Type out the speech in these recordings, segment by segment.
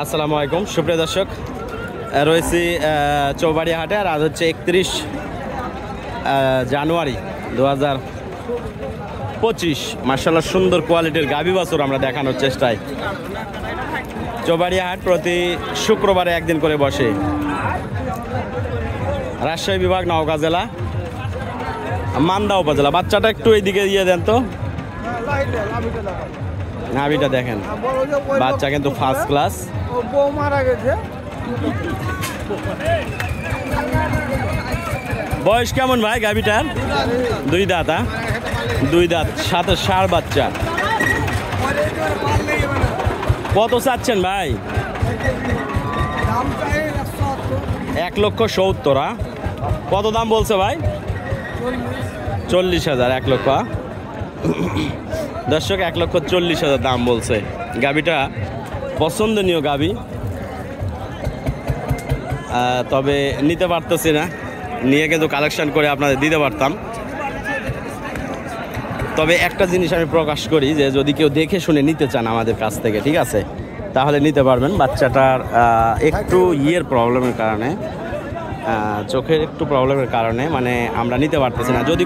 আসসালামু আলাইকুম সুপ্রিয় দর্শক, রয়েছি চৌবাড়িয়া হাটে। আর আজ হচ্ছে 31 জানুয়ারি 2025। মার্শাল্লাহ সুন্দর কোয়ালিটির গাভী বাছুর আমরা দেখানোর চেষ্টায়। চৌবাড়িয়া হাট প্রতি শুক্রবারে একদিন করে বসে। রাজশাহী বিভাগ, নওগাঁ জেলা, মান্দা উপজেলা। বাচ্চাটা একটু এইদিকে দিয়ে দেন তো, নাভিটা দেখেন। বাচ্চা কিন্তু ফার্স্ট ক্লাস। বয়স কেমন ভাই গাভিটার? দুই দাঁত। দুই দাঁত, সাথে ষাঁড় বাচ্চা। কত চাচ্ছেন ভাই? 1,70,000। কত দাম বলছে ভাই? 40,000। 1 লক্ষ দর্শক, 1,40,000 দাম বলছে। গাভিটা পছন্দনীয় গাভি, তবে নিতে পারতেছি না। নিয়ে কিন্তু কালেকশন করে আপনাদের দিতে পারতাম। তবে একটা জিনিস আমি প্রকাশ করি যে যদি কেউ দেখে শুনে নিতে চান আমাদের কাছ থেকে, ঠিক আছে, তাহলে নিতে পারবেন। বাচ্চাটার একটু প্রবলেমের কারণে, চোখের একটু প্রবলেমের কারণে মানে আমরা নিতে পারতেছি না। যদি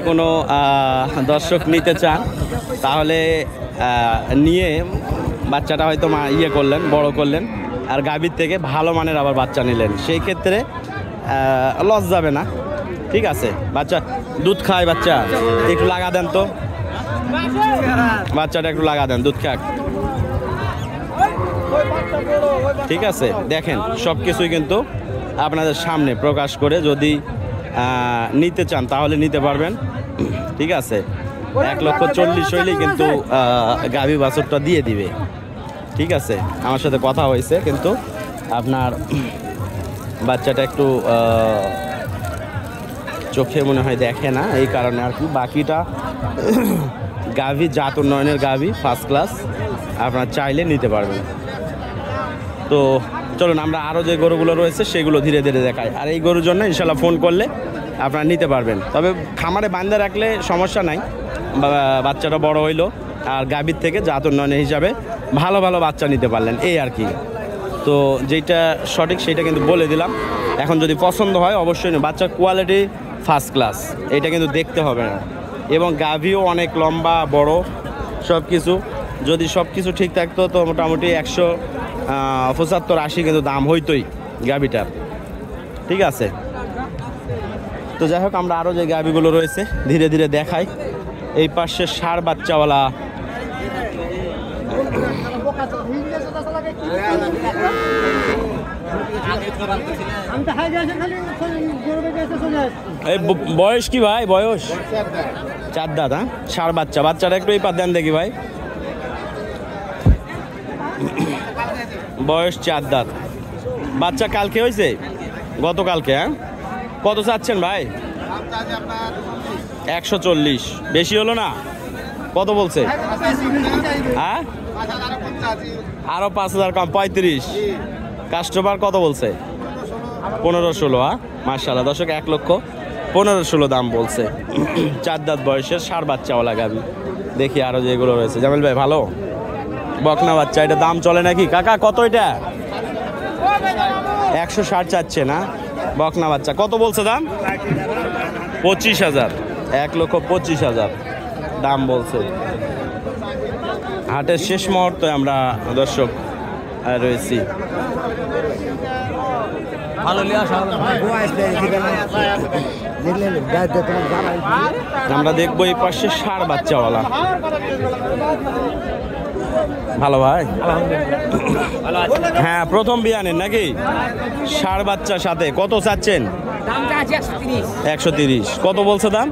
কোনো দর্শক নিতে চান তাহলে নিয়ে বাচ্চাটা হয়তো করলেন, বড় করলেন, আর গাভীর থেকে ভালো মানের আবার বাচ্চা নিলেন, সেই ক্ষেত্রে লস যাবে না। ঠিক আছে, বাচ্চা দুধ খায়, বাচ্চা একটু লাগা দেন তো, বাচ্চাটা একটু লাগা দেন, দুধ খাক। ঠিক আছে, দেখেন সব কিছুই কিন্তু আপনাদের সামনে প্রকাশ করে। যদি নিতে চান তাহলে নিতে পারবেন। ঠিক আছে, 1,40,000 হইলেই কিন্তু গাভী বাছুরটা দিয়ে দিবে। ঠিক আছে, আমার সাথে কথা হয়েছে, কিন্তু আপনার বাচ্চাটা একটু চোখে মনে হয় দেখে না, এই কারণে আর কি। বাকিটা গাভী, জাত উন্নয়নের গাভী, ফার্স্ট ক্লাস, আপনারা চাইলে নিতে পারবেন। তো চলুন আমরা আরও যে গরুগুলো রয়েছে সেগুলো ধীরে ধীরে দেখাই। আর এই গরুর জন্য ইনশাল্লাহ ফোন করলে আপনারা নিতে পারবেন। তবে খামারে বাঁধে রাখলে সমস্যা নাই, বাচ্চাটা বড় হইলো আর গাভীর থেকে জাত উন্নয়নের হিসাবে ভালো ভালো বাচ্চা নিতে পারলেন, এই আর কি। তো যেটা সঠিক সেটা কিন্তু বলে দিলাম। এখন যদি পছন্দ হয় অবশ্যই বাচ্চার কোয়ালিটি ফার্স্ট ক্লাস, এটা কিন্তু দেখতে হবে না। এবং গাভীও অনেক লম্বা বড়, সব কিছু যদি সব কিছু ঠিক থাকতো তো মোটামুটি 175-80 কিন্তু দাম হইতোই গাভীটার। ঠিক আছে, তো যাই হোক আমরা আরও যে গাভীগুলো রয়েছে ধীরে ধীরে দেখাই। এই পাশে ষাঁড় বাচ্চাওয়ালা বয়স কি ভাই? বয়স 4 দাঁত। ষাঁড় বাচ্চা। বাচ্চাটা একটু এই পাত দেন দেখি ভাই। বয়স 4 দাঁত। বাচ্চা কালকে হয়েছে, গতকালকে। কত চাচ্ছেন ভাই? 140। বেশি হলো না? কত বলছে? হ্যাঁ, আরো 5,000 কম, 35। কাস্টমার কত বলছে? 15-16। মাশাআল্লাহ দর্শক, 1,15,16 দাম বলছে। 4 দাঁত বয়সের ষাঁড় বাচ্চাওয়ালা গাভী। দেখি আরো যেগুলো রয়েছে। জামিল ভাই ভালো বকনা বাচ্চা, এটা দাম চলে নাকি কাকা? কত এটা? 160 চাচ্ছে না? বকনা বাচ্চা কত বলছে দাম? 25,000। 1,25,000 দাম বলছে। হাটের শেষ মুহূর্তে আমরা দর্শক রয়েছি। আমরা দেখবো এই পাশে ষাঁড় বাচ্চাওয়ালা। ভালো ভাই? হ্যাঁ, প্রথম বিয়ানের নাকি? ষাঁড় বাচ্চার সাথে কত চাচ্ছেন? 130। কত বলছে দাম?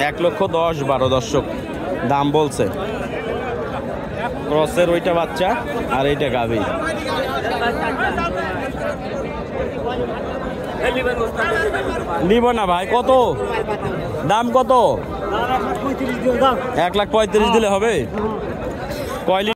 1,10,12 দর্শক দাম বলছে। ক্রসের ওইটা বাচ্চা আর এইটা গাভী। নিব না ভাই। কত দাম? কত? 1,35,000 দিলে হবে? কয়